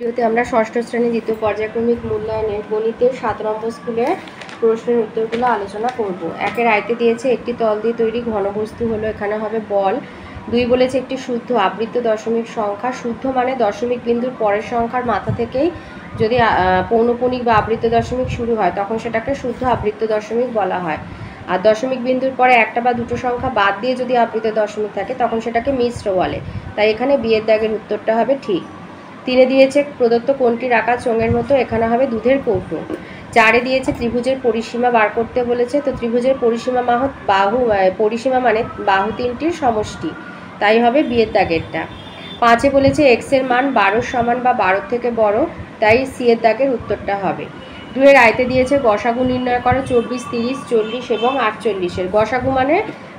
ভিডিওতে আমরা ষষ্ঠ শ্রেণী দ্বিতীয় পর্যায়ক্রমিক মূল্যায়নের গণিতের 7 নম্বর স্কুলের প্রশ্নের উত্তরগুলো আলোচনা করব। একের আয়তে দিয়েছে একটি তল দিয়ে তৈরি ঘনবস্তু হলো, এখানে হবে বল। 2 বলেছে একটি শুদ্ধ আবৃত দশমিক সংখ্যা। শুদ্ধ মানে দশমিক বিন্দুর পরের সংখ্যার মাথা থেকেই যদি পৌনঃপুনিক বা আবৃত দশমিক শুরু হয় তখন সেটাকে শুদ্ধ আবৃত দশমিক বলা হয়। আর দশমিক বিন্দুর পরে একটা বা দুটো সংখ্যা বাদ দিয়ে যদি আবৃত দশমিক থাকে তখন সেটাকে মিশ্র বলে। তাই এখানে বিয়ের দাগের উত্তরটা হবে ঠিক। 3 দিয়েছে প্রদত্ত কোণটির আকার চোঙের মতো, এখানে হবে দুধের কৌটো। 4 দিয়েছে ত্রিভুজের পরিসীমা বার করতে বলেছে, তো ত্রিভুজের পরিসীমা পরিসীমা মানে বাহু তিনটির সমষ্টি, তাই হবে বিয়ের দাগেরটা। 5 বলেছে x এর মান 12 সমান বা 12 থেকে বড়, তাই সি এর দাগের উত্তরটা হবে। 2 এর আয়তে দিয়েছে গসাগু নির্ণয় করো 24, 30, 40 এবং 48-এর। গসাগু মানে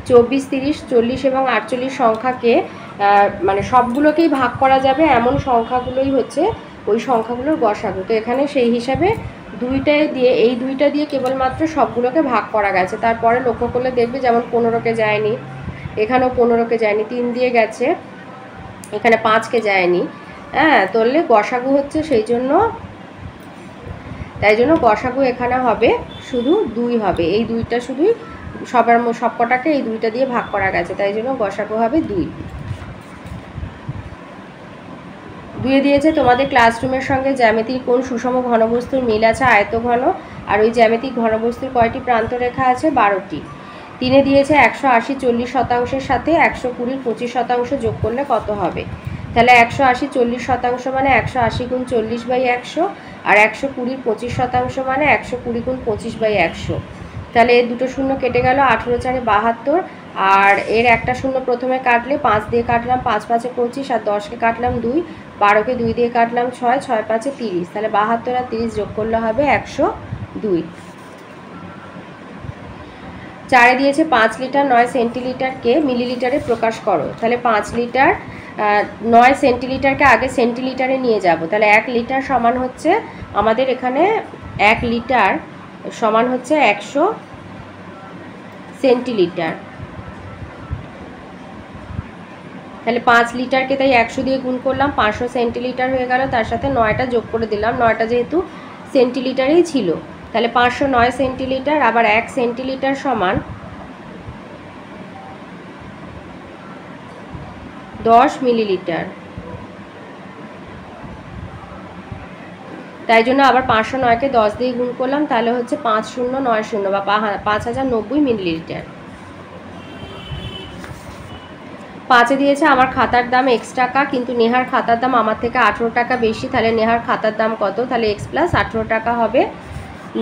24, 30, 40 এবং 48 সংখ্যাকে মানে সবগুলোকেই ভাগ করা যাবে এমন সংখ্যাগুলোই হচ্ছে ওই সংখ্যাগুলোর গসাগু। তো এখানে সেই হিসাবে এই দুইটা দিয়ে কেবলমাত্র সবগুলোকে ভাগ করা গেছে। তারপরে লক্ষ্য করলে দেখবে যেমন 15কে যায়নি, এখানেও 15কে যায়নি, 3 দিয়ে গেছে, এখানে 5কে যায়নি। হ্যাঁ, তাহলে গসাগু হচ্ছে সেই জন্য, তাই জন্য গসাগু এখানে হবে শুধু 2 হবে। এই 2টা শুধুই সবকটাকে এই 2টা দিয়ে ভাগ করা গেছে, তাই জন্য গসাগু হবে 2। 2 দিয়েছে তোমাদের ক্লাসরুমের সঙ্গে জ্যামিতির কোন সুষম ঘনবস্তুর মিল আছে আয়তঘন, আর ওই জ্যামিতিক ঘনবস্তুর কয়টি প্রান্তরেখা আছে? 12টি। 3 দিয়েছে 180 40% সাথে 120 25% যোগ করলে কত হবে? তাহলে 180 40% মানে 180 গুণ 40/100, আর 120 25% মানে 120 গুণ 25/100। তাহলে এর দুটো শূন্য কেটে গেল, 18 4 72, আর এর একটা শূন্য প্রথমে কাটলে 5 দিয়ে কাটলাম, 5 5 25, আর 10কে কাটলাম 2, 12কে 2 দিয়ে কাটলাম 6, 6 5 30। তাহলে 72 আর 30 যোগ করলে হবে 102। 4 দিয়েছে 5 লিটার 9 সেন্টিলিটারকে মিলিলিটারে প্রকাশ করো। তাহলে 5 লিটার 9 সেন্টিলিটারকে আগে সেন্টিলিটারে নিয়ে যাব। তাহলে 1 লিটার সমান হচ্ছে আমাদের এখানে 1 লিটার সমান হচ্ছে 100 সেন্টিলিটার। তাহলে 5 লিটারকে তাই 100 দিয়ে গুণ করলাম, 500 সেন্টিলিটার হয়ে গেল। তার সাথে 9টা যোগ করে দিলাম, 9টা যেহেতু সেন্টিলিটারেই ছিল। তাহলে 509 সেন্টিলিটার। আবার 1 সেন্টিলিটার সমান 10 মিলিলিটার। তাই জন্য আবার 509কে 10 দিয়ে গুণ করলাম, তাহলে হচ্ছে 5090 বা 5090 মিলিলিটার। 5 দিয়েছে আমার খাতার দাম x টাকা, কিন্তু নেহার খাতার দাম আমার থেকে 18 টাকা বেশি। তাহলে নেহার খাতার দাম কত? তাহলে x + 18 টাকা হবে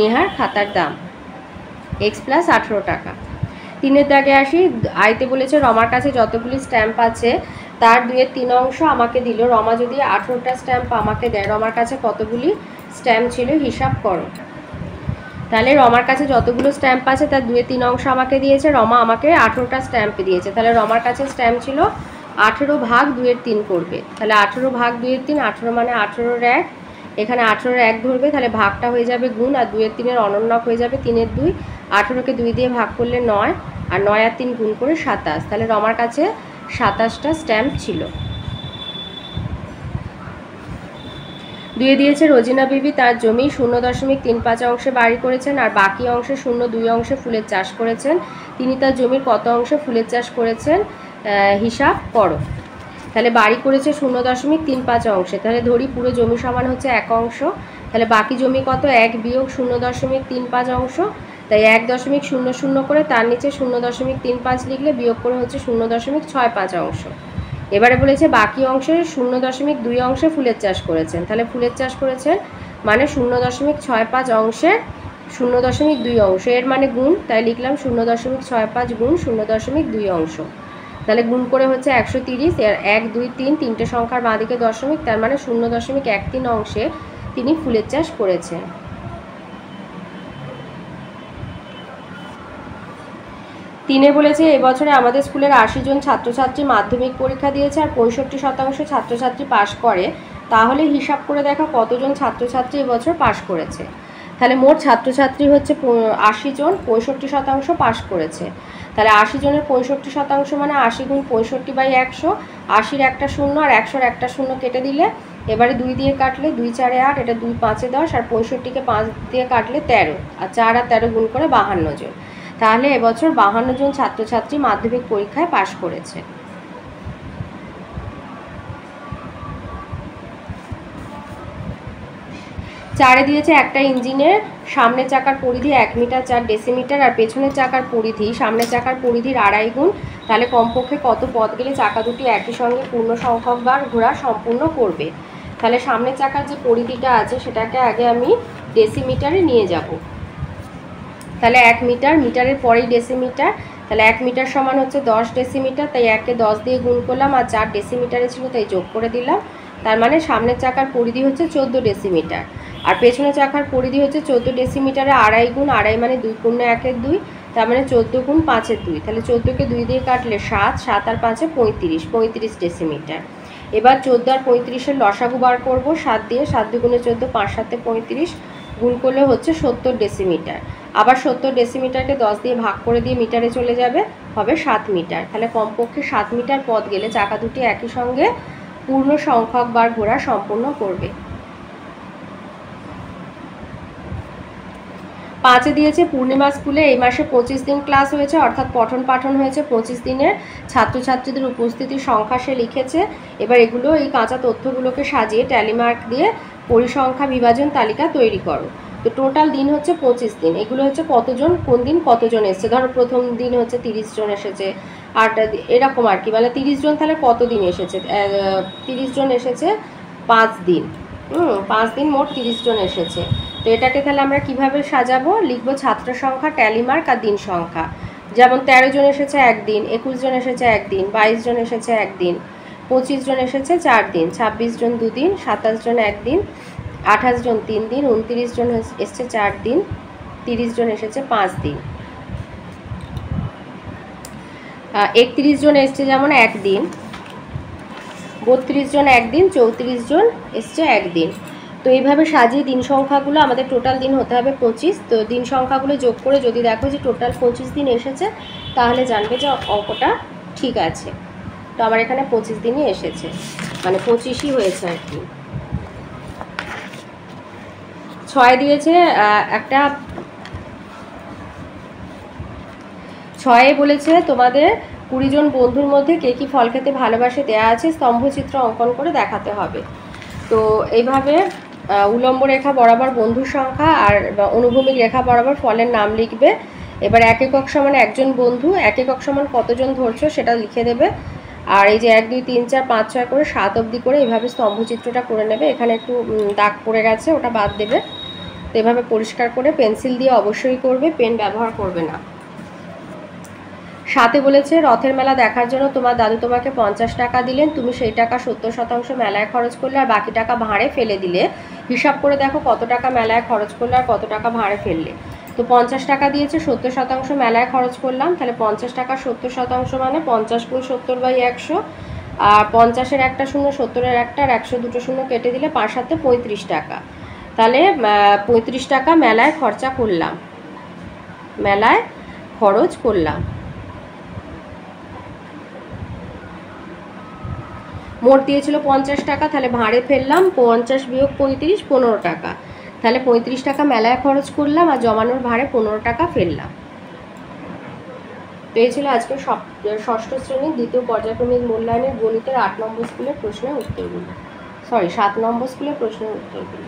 নেহার খাতার দাম, x + 18 টাকা। 3 দাগে আসি। আইতে বলেছে রমার কাছে যতগুলি স্ট্যাম্প আছে তার 2/3 অংশ আমাকে দিল। রমা যদি 18টা স্ট্যাম্প আমাকে দেয়, রমার কাছে কতগুলি স্ট্যাম্প ছিল হিসাব করো। তাহলে রমার কাছে যতগুলো স্ট্যাম্প আছে তার 2/3 অংশ আমাকে দিয়েছে, রমা আমাকে 18টা স্ট্যাম্প দিয়েছে। তাহলে রমার কাছে স্ট্যাম্প ছিল 18 ভাগ 2/3 করবে। তাহলে 18 ভাগ 2/3, 18 মানে 18-এর 1, এখানে 18-এর 1 ধরবে, তাহলে ভাগটা হয়ে যাবে গুণ, আর 2/3-এর অনন্যক হয়ে যাবে 3-এর 2। 18কে 2 দিয়ে ভাগ করলে 9, আর 9 আর 3 গুণ করে 27। তাহলে রমার কাছে 27টা স্ট্যাম্প ছিল। 2 দিয়েছে রোজিনা বিবি তার জমি 0.35 অংশে বাড়ি করেছেন, আর বাকি অংশে 0.2 অংশে ফুলের চাষ করেছেন। তিনি তার জমির কত অংশে ফুলের চাষ করেছেন হিসাব করো। তাহলে বাড়ি করেছে 0.35 অংশে, তাহলে ধরি পুরো জমি সমান হচ্ছে 1 অংশ। তাহলে বাকি জমি কত? 1 বিয়োগ 0.35 অংশ। তাই 1.00 করে তার নিচে 0.35 লিখলে বিয়োগ করে হচ্ছে 0.65 অংশ। এবারে বলেছে বাকি অংশের 0.2 অংশে ফুলের চাষ করেছেন। তাহলে ফুলের চাষ করেছেন মানে 0.65 অংশের 0.2 অংশ, এর মানে গুণ, তাই লিখলাম 0.65 গুণ 0.2 অংশ। তাহলে গুণ করে হচ্ছে 130, এর 1 2 3 তিনটে সংখ্যার বাঁদিকে দশমিক, তার মানে 0.13 অংশে তিনি ফুলের চাষ করেছেন। 3 বলেছে এবছরে আমাদের স্কুলের 80 জন ছাত্রছাত্রী মাধ্যমিক পরীক্ষা দিয়েছে আর 65% ছাত্রছাত্রী পাশ করে। তাহলে হিসাব করে দেখা কতজন ছাত্রছাত্রী এবছর পাশ করেছে। তাহলে মোট ছাত্রছাত্রী হচ্ছে 80 জন, 65% পাশ করেছে। তাহলে 80 জনের 65% মানে 80 গুণ 65/100, 80-র একটা শূন্য আর 100-র একটা শূন্য কেটে দিলে এবারে 2 দিয়ে কাটলে 2 4 8, এটা 2 5 10, আর 65কে 5 দিয়ে কাটলে 13, আর 4 আর 13 গুণ করে 52 জন। তাহলে এবছর 52 জন ছাত্রছাত্রী মাধ্যমিক পরীক্ষায় পাশ করেছে। চারে দিয়েছে একটা ইঞ্জিনের সামনের চাকার পরিধি 1 মিটার 4 ডেসিমিটার, আর পেছনের চাকার পরিধি সামনের চাকার পরিধির 2.5 গুণ। তাহলে কমপক্ষে কত পথ গেলে চাকা দুটি একই সঙ্গে পূর্ণ সংখ্যক বার ঘোরা সম্পূর্ণ করবে। তাহলে সামনের চাকার যে পরিধিটা আছে সেটাকে আগে আমি ডেসিমিটারে নিয়ে যাব। তাহলে 1 মিটার, মিটারের পরেই ডেসিমিটার, তাহলে 1 মিটার সমান হচ্ছে 10 ডেসিমিটার, তাই 1কে 10 দিয়ে গুণ করলাম, আর 4 ডেসিমিটারে ছিল তাই যোগ করে দিলাম। তার মানে সামনের চাকার পরিধি হচ্ছে 14 ডেসিমিটার, আর পেছনের চাকার পরিধি হচ্ছে 14 ডেসিমিটারে 2.5 গুণ, 2.5 মানে 2 পূর্ণ 1-এর 2, তার মানে 14 গুণ 5-এর 2। তাহলে 14কে 2 দিয়ে কাটলে 7, 7 আর 5-এ 35, 35 ডেসিমিটার। এবার 14 আর 35-এর লসাগু বার করব 7 দিয়ে, 7 দুগুণে 14, 5 7-এ 35, গুণ করলে হচ্ছে 70 ডেসিমিটার। আবার 70 ডেসিমিটারকে 10 দিয়ে ভাগ করে দিয়ে মিটারে চলে যাবে, হবে 7 মিটার। তাহলে কমপক্ষে 7 মিটার পথ গেলে চাকা দুটি একই সঙ্গে পূর্ণ সংখ্যক বার ঘোরা সম্পূর্ণ করবে। 5-এ দিয়েছে পূর্ণিমা স্কুলে এই মাসে 25 দিন ক্লাস হয়েছে, অর্থাৎ পঠন পাঠন হয়েছে 25 দিনের। ছাত্রছাত্রীদের উপস্থিতির সংখ্যা সে লিখেছে। এবার এগুলো এই কাঁচা তথ্যগুলোকে সাজিয়ে ট্যালিমার্ক দিয়ে পরিসংখ্যা বিভাজন তালিকা তৈরি করো। তো টোটাল দিন হচ্ছে 25 দিন। এগুলো হচ্ছে কতজন কোন দিন কতজন এসছে, ধরো প্রথম দিন হচ্ছে 30 জন এসেছে, আর এরকম আর কি, মানে 30 জন তাহলে কত দিন এসেছে, 30 জন এসেছে 5 দিন, 5 দিন মোট 30 জন এসেছে। তো এটাকে তাহলে আমরা কিভাবে সাজাবো, লিখবো ছাত্র সংখ্যা ট্যালিমার্ক আর দিন সংখ্যা। যেমন 13 জন এসেছে 1 দিন, 21 জন এসেছে 1 দিন, 22 জন এসেছে 1 দিন, 25 জন এসেছে 4 দিন, 26 জন 2 দিন, 27 জন 1 দিন, 28 জন 3 দিন, 29 জন এসেছে 4 দিন, 30 জন এসেছে 5 দিন, 31 জন এসছে যেমন 1 দিন, 32 জন 1 দিন, 34 জন এসছে 1 দিন। তো এইভাবে সাজিয়ে দিন সংখ্যাগুলো, আমাদের টোটাল দিন হতে হবে 25। তো দিন সংখ্যাগুলো যোগ করে যদি দেখো যে টোটাল 25 দিন এসেছে, তাহলে জানবে যে অঙ্কটা ঠিক আছে। তো আমার এখানে 25 দিনই এসেছে, মানে 25ই হয়েছে আর কি। 6 দিয়েছে একটা, 6 বলেছে তোমাদের 20 জন বন্ধুর মধ্যে কে কী ফল খেতে ভালোবাসে দেয়া আছে, স্তম্ভচিত্র অঙ্কন করে দেখাতে হবে। তো এইভাবে উলম্ব রেখা বরাবর বন্ধুর সংখ্যা আর অনুভূমিক রেখা বরাবর ফলের নাম লিখবে। এবার 1 একক সমান একজন বন্ধু, 1 একক সমান কতজন ধরছো সেটা লিখে দেবে। আর এই যে 1 2 3 4 5 6 করে 7 অবধি করে এইভাবে স্তম্ভচিত্রটা করে নেবে। এখানে একটু দাগ পড়ে গেছে, ওটা বাদ দেবে। তো এভাবে পরিষ্কার করে পেন্সিল দিয়ে অবশ্যই করবে, পেন ব্যবহার করবে না। 7 বলেছে রথের মেলা দেখার জন্য তোমার দাদু তোমাকে 50 টাকা দিলেন, তুমি সেই টাকা 70% মেলায় খরচ করলে আর বাকি টাকা ভাঁড়ে ফেলে দিলে। হিসাব করে দেখো কত টাকা মেলায় খরচ করলে আর কত টাকা ভাঁড়ে ফেললে। তো 50 টাকা দিয়েছে, 70% মেলায় খরচ করলাম, তাহলে 50 টাকা 70% মানে 50 × 70/100, আর 50-এর একটা শূন্য, 70-এর একটা, আর 100 দুটো শূন্য কেটে দিলে 5 7 35 টাকা। তাহলে 35 টাকা মেলায় খরচা করলাম, মেলায় খরচ করলাম। মোট দিয়েছিল 50 টাকা, তাহলে ভাঁড়ে ফেললাম 50 বিয়োগ 35 15 টাকা। তাহলে 35 টাকা মেলায় খরচ করলাম আর জমানোর ভাঁড়ে 15 টাকা ফেললাম। তো এই ছিল আজকে ষষ্ঠ শ্রেণীর দ্বিতীয় পর্যায়ক্রমিক মূল্যায়নের গণিতের 8 নম্বর স্কুলের প্রশ্নের উত্তরগুলো, 7 নম্বর স্কুলের প্রশ্নের উত্তরগুলো।